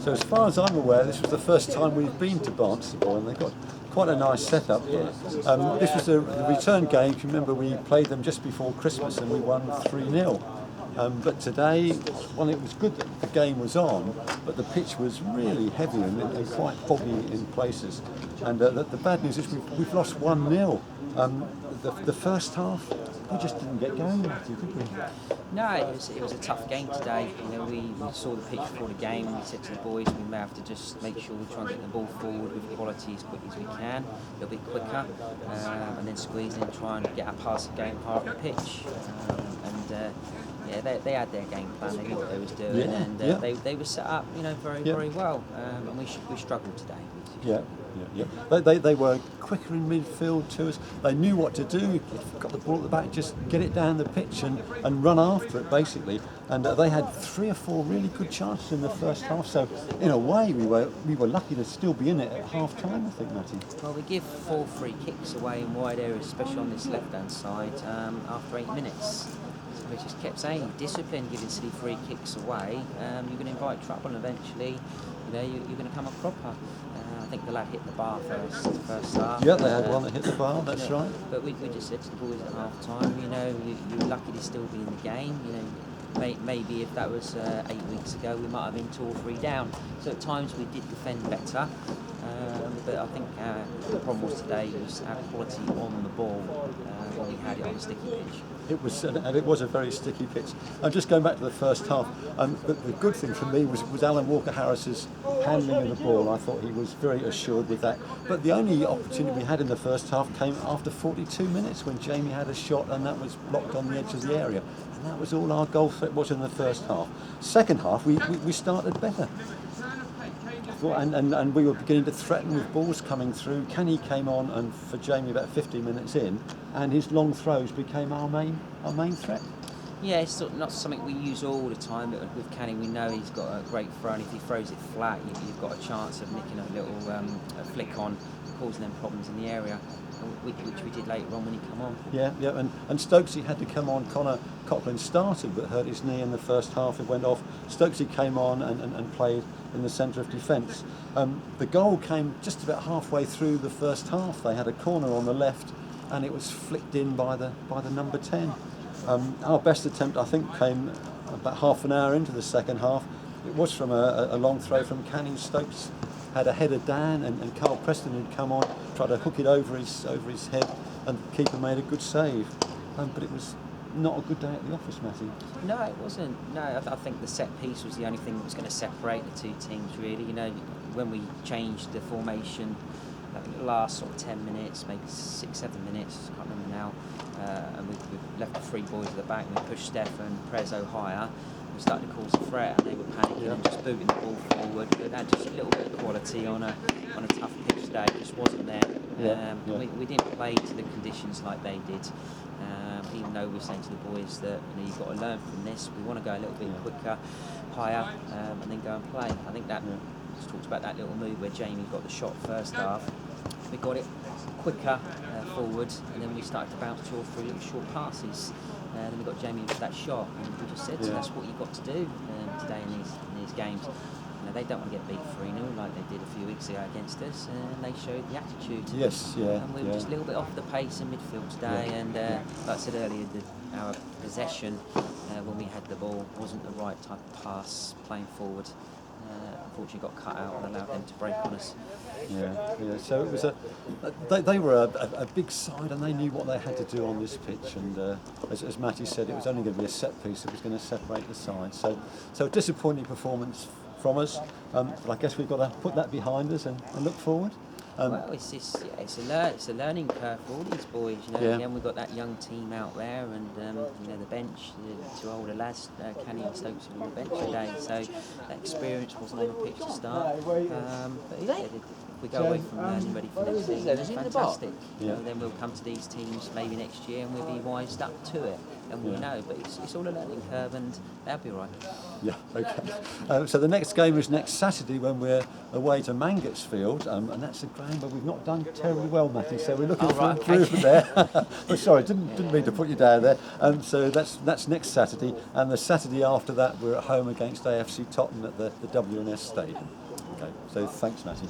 So as far as I'm aware, this was the first time we've been to Barnstaple, and they've got quite a nice setup here. This was the return game. If you remember, we played them just before Christmas and we won 3-0. But today, well, it was good that the game was on, but the pitch was really heavy and quite boggy in places. And the bad news is we've lost 1-0. The first half, we just didn't get going, Matthew, did we? No, it was a tough game today. You know, we saw the pitch before the game and we said to the boys we may have to just make sure we try and get the ball forward with quality as quick as we can, a little bit quicker, and then squeeze in, try and get our passing game higher up the pitch. Yeah, they had their game plan. They knew what they was doing, and they were set up, you know, very well. And we struggled today. They were quicker in midfield to us. They knew what to do. Got the ball at the back, just get it down the pitch and run after it, basically. And they had 3 or 4 really good chances in the first half. So in a way, we were lucky to still be in it at half time, I think, Matty. Well, we give 4 free kicks away in wide areas, especially on this left-hand side, after 8 minutes. We just kept saying, discipline, giving silly free kicks away. You're going to invite trouble, and eventually, you know, you're going to come a cropper. I think the lad hit the bar first half. Yeah, they had one that hit the bar. That's right. But we just said to the boys at half time, you know, you're lucky to still be in the game. You know, maybe if that was 8 weeks ago, we might have been 2 or 3 down. So at times we did defend better. But I think the problem was today was our quality on the ball when we had it on a sticky pitch. It was a very sticky pitch. Just going back to the first half, the good thing for me was Alan Walker-Harris's handling of the ball. I thought he was very assured with that. But the only opportunity we had in the first half came after 42 minutes when Jamie had a shot and that was blocked on the edge of the area. And that was all our goal threat was in the first half. Second half, we started better. And we were beginning to threaten with balls coming through. Kenny came on, and for Jamie about 15 minutes in, and his long throws became our main threat. Yeah, it's not something we use all the time, but with Kenny we know he's got a great throw, and if he throws it flat, you've got a chance of nicking a little a flick on, causing them problems in the area, which we did later on when he came on. Yeah, and Stokesy had to come on. Connor Coughlin started but hurt his knee in the first half. It went off. Stokesy came on and played in the centre of defence. The goal came just about halfway through the first half. They had a corner on the left and it was flicked in by the number 10. Our best attempt, I think, came about half an hour into the second half. It was from a long throw from Canning. Stokes had a header down and Carl Preston had come on, tried to hook it over his head, and the keeper made a good save. But it was not a good day at the office, Matty. No, it wasn't. No, I think the set piece was the only thing that was going to separate the two teams, really. You know, when we changed the formation, I think the last sort of 10 minutes, maybe 6-7 minutes, I can't remember now, and we left the 3 boys at the back, and we pushed Steph and Prezzo higher. We started to cause a threat, and they were panicking and just booting the ball forward. But that just a little bit of quality on a tough pitch today. It just wasn't there. We didn't play to the conditions like they did. Even though we're saying to the boys that, you know, you've got to learn from this. We want to go a little bit quicker, higher, and then go and play. I think that just talked about that little move where Jamie got the shot first half. We got it quicker forward, and then we started to bounce 2 or 3 little short passes. Then we got Jamie into that shot, and we just said, that's what you've got to do today in these games. You know, they don't want to get beat 3-0 like they did a few weeks ago against us, and they showed the attitude. And we were just a little bit off the pace in midfield today, and like I said earlier, our possession when we had the ball wasn't the right type of pass playing forward. Unfortunately got cut out and allowed them to break on us. So it was they were a big side, and they knew what they had to do on this pitch, and as Matty said, it was only going to be a set piece that was going to separate the sides. So a disappointing performance from us, but I guess we've got to put that behind us and look forward. Well, it's a learning curve for all these boys. You know, again, we've got that young team out there, and you know, the bench, the 2 older lads, Kenny and Stokes, were on the bench today. So that experience wasn't on the pitch to start. But if we go away from learning ready for next season, it's fantastic. You know, then we'll come to these teams maybe next year, and we'll be wised up to it, and we know. But it's all a learning curve, and they'll be all right. Yeah, okay. So the next game is next Saturday when we're away to Mangotsfield, and that's a ground where we've not done terribly well, Matty. So we're looking for improvement there. Oh, sorry, didn't mean to put you down there. So that's next Saturday, and the Saturday after that we're at home against AFC Tottenham at the W&S Stadium. Okay. So thanks, Matty.